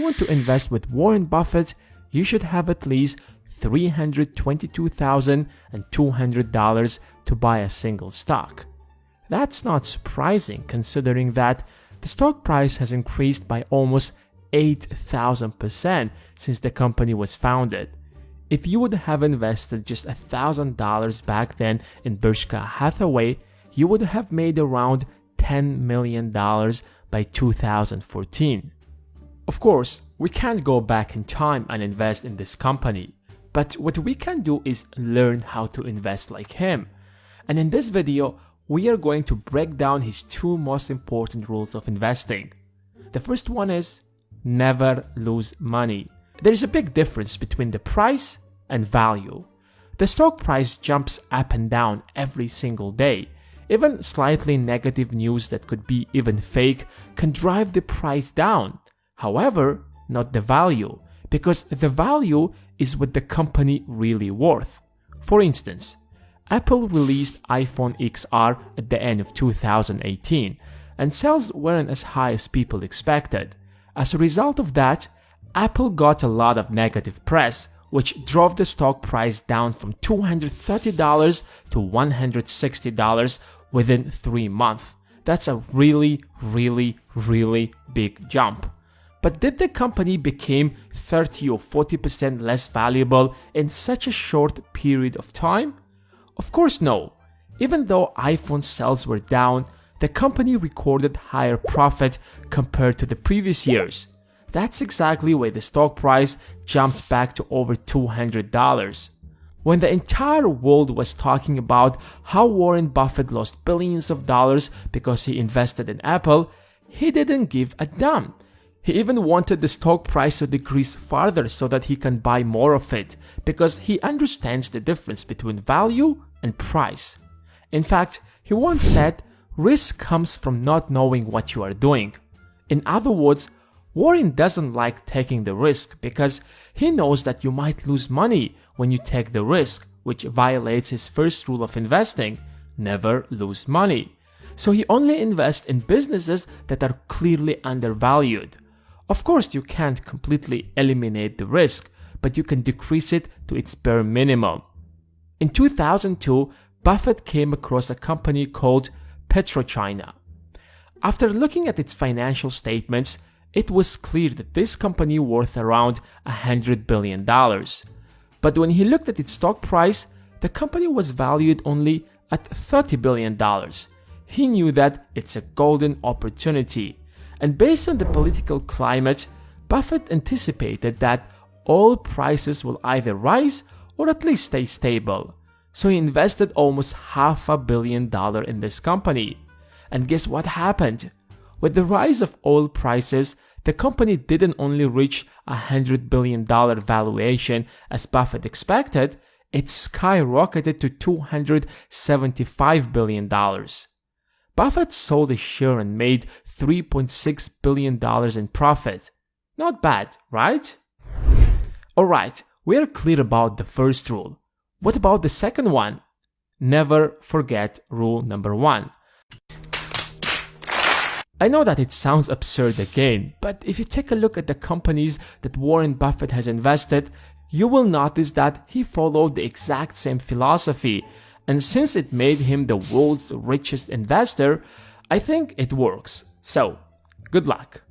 want to invest with Warren Buffett, you should have at least $322,200 to buy a single stock. That's not surprising considering that the stock price has increased by almost 8,000% since the company was founded. If you would have invested just $1,000 back then in Berkshire Hathaway, you would have made around $10 million by 2014. Of course, we can't go back in time and invest in this company, but what we can do is learn how to invest like him. And in this video, we are going to break down his two most important rules of investing. The first one is never lose money. There is a big difference between the price and value. The stock price jumps up and down every single day. Even slightly negative news that could be even fake can drive the price down. However, not the value, because the value is what the company really worth. For instance, Apple released iPhone XR at the end of 2018, and sales weren't as high as people expected. As a result of that, Apple got a lot of negative press, which drove the stock price down from $230 to $160 within 3 months. That's a really big jump. But did the company become 30 or 40% less valuable in such a short period of time? Of course no. Even though iPhone sales were down, the company recorded higher profit compared to the previous years. That's exactly why the stock price jumped back to over $200. When the entire world was talking about how Warren Buffett lost billions of dollars because he invested in Apple, he didn't give a damn. He even wanted the stock price to decrease further so that he can buy more of it, because he understands the difference between value and price. In fact, he once said, risk comes from not knowing what you are doing. In other words, Warren doesn't like taking the risk because he knows that you might lose money when you take the risk, which violates his first rule of investing, never lose money. So he only invests in businesses that are clearly undervalued. Of course, you can't completely eliminate the risk, but you can decrease it to its bare minimum. In 2002, Buffett came across a company called PetroChina. After looking at its financial statements, it was clear that this company worth around $100 billion. But when he looked at its stock price, the company was valued only at $30 billion. He knew that it's a golden opportunity. And based on the political climate, Buffett anticipated that oil prices will either rise or at least stay stable. So he invested almost $500 million in this company. And guess what happened? With the rise of oil prices, the company didn't only reach $100 billion valuation as Buffett expected, it skyrocketed to $275 billion. Buffett sold a share and made $3.6 billion in profit. Not bad, right? Alright, we are clear about the first rule. What about the second one? Never forget rule number 1. I know that it sounds absurd again, but if you take a look at the companies that Warren Buffett has invested, you will notice that he followed the exact same philosophy. And since it made him the world's richest investor, I think it works. So, good luck.